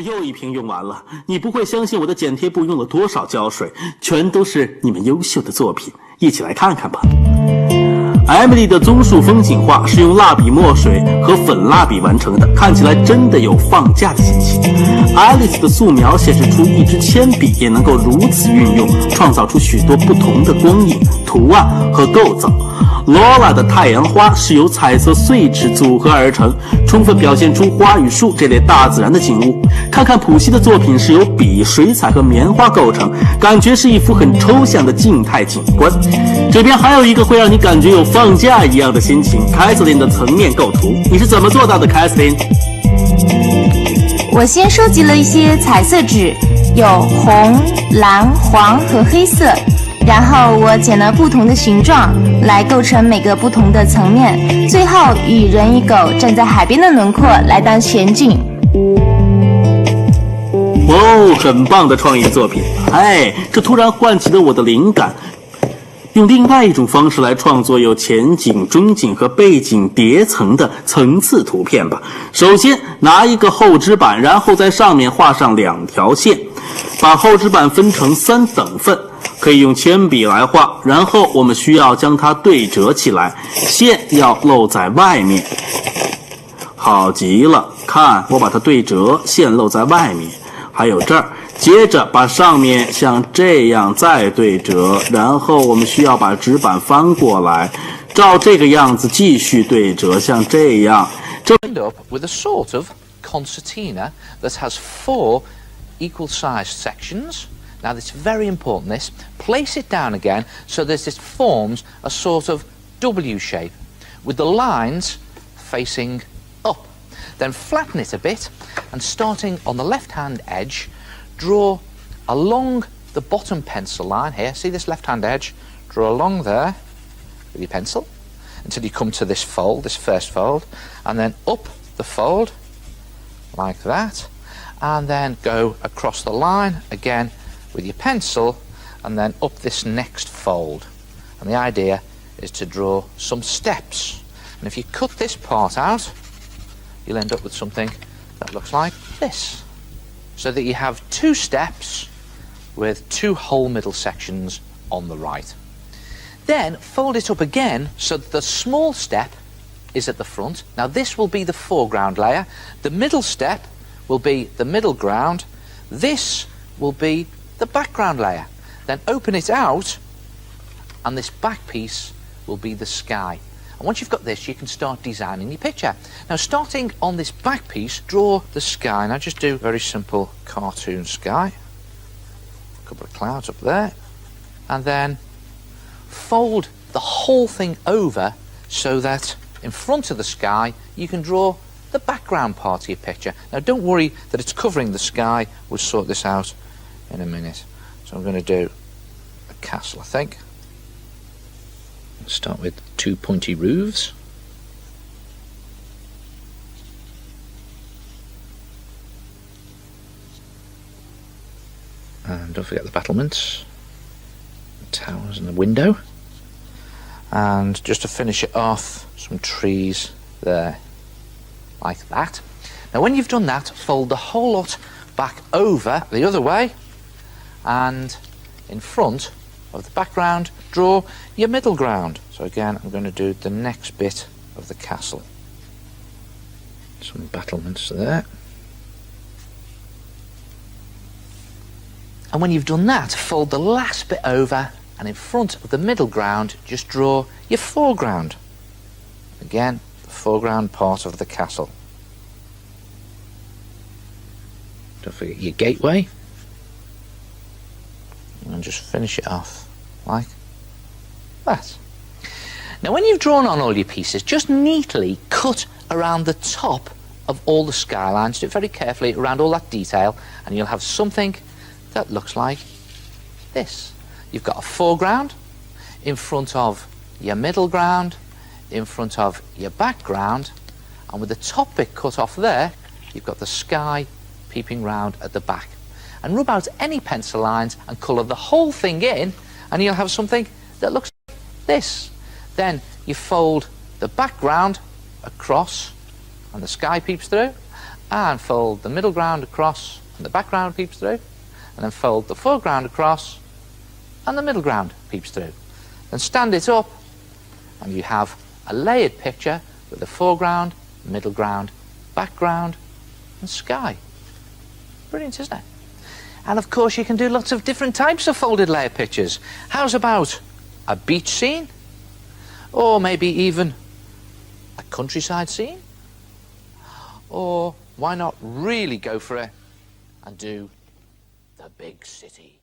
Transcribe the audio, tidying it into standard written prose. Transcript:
又一瓶用完了，你不会相信我的剪贴簿用了多少胶水，全都是你们优秀的作品，一起来看看吧。Emily 的综述风景画是用蜡笔墨水和粉蜡笔完成的，看起来真的有放假的心情。Alice 的素描显示出一支铅笔也能够如此运用，创造出许多不同的光影、图案和构造。Laura 的太阳花是由彩色碎纸组合而成，充分表现出花与树这类大自然的景物。看看普希的作品是由笔、水彩和棉花构成，感觉是一幅很抽象的静态景观。这边还有一个会让你感觉有放假一样的心情，凯瑟琳的层面构图，你是怎么做到的，凯瑟琳？我先收集了一些彩色纸，有红、蓝、黄和黑色，然后我剪了不同的形状来构成每个不同的层面，最后以人与狗站在海边的轮廓来当前景。哦，很棒的创意作品！这突然唤起了我的灵感，用另外一种方式来创作有前景、中景和背景叠层的层次图片吧。首先拿一个厚纸板，然后在上面画上2条线，把厚纸板分成3等份，可以用铅笔来画，然后我们需要将它对折起来，线要露在外面。好极了，看我把它对折，线露在外面。还有这儿，接着把上面像这样再对折，然后我们需要把纸板翻过来，照这个样子继续对折，像这样。End up with a sort of concertina that has 4 equal-sized sections. Now this is very important, this. Place it down again so that this forms a sort of W shape with the lines facing up. Then flatten it a bit and starting on the left-hand edge, draw along the bottom pencil line here. See this left-hand edge? Draw along there with your pencil until you come to this fold, this first fold, and then up the fold like that, and then go across the line again with your pencil and then up this next fold. And the idea is to draw some steps. And if you cut this part out, you'll end up with something that looks like this. So that you have 2 steps with 2 whole middle sections on the right. Then fold it up again so that the small step is at the front. Now this will be the foreground layer. The middle step will be the middle ground. This will be the background layer. Then open it out and this back piece will be the sky. And once you've got this, you can start designing your picture. Now starting on this back piece, draw the sky. Now just do a very simple cartoon sky. A couple of clouds up there. And then fold the whole thing over so that in front of the sky you can draw the background part of your picture. Now don't worry that it's covering the sky. We'll sort this out in a minute. So I'm going to do a castle, I think. Start with 2 pointy roofs. And don't forget the battlements, the towers and the window. And just to finish it off, some trees there, like that. Now when you've done that, fold the whole lot back over the other way, and in front of the background, draw your middle ground. So again, I'm going to do the next bit of the castle. Some battlements there. And when you've done that, fold the last bit over, and in front of the middle ground, just draw your foreground. Again, the foreground part of the castle. Don't forget your gateway. And just finish it off like that. Now when you've drawn on all your pieces, just neatly cut around the top of all the skylines. Do it very carefully around all that detail, and you'll have something that looks like this. You've got a foreground in front of your middle ground, in front of your background, and with the top bit cut off there, you've got the sky peeping round at the back. And rub out any pencil lines and colour the whole thing in, and you'll have something that looks like this. Then you fold the background across and the sky peeps through, and fold the middle ground across and the background peeps through, and then fold the foreground across and the middle ground peeps through. Then stand it up and you have a layered picture with the foreground, middle ground, background and sky. Brilliant, isn't it? And of course you can do lots of different types of folded layer pictures. How's about a beach scene? Or maybe even a countryside scene? Or why not really go for it and do the big city?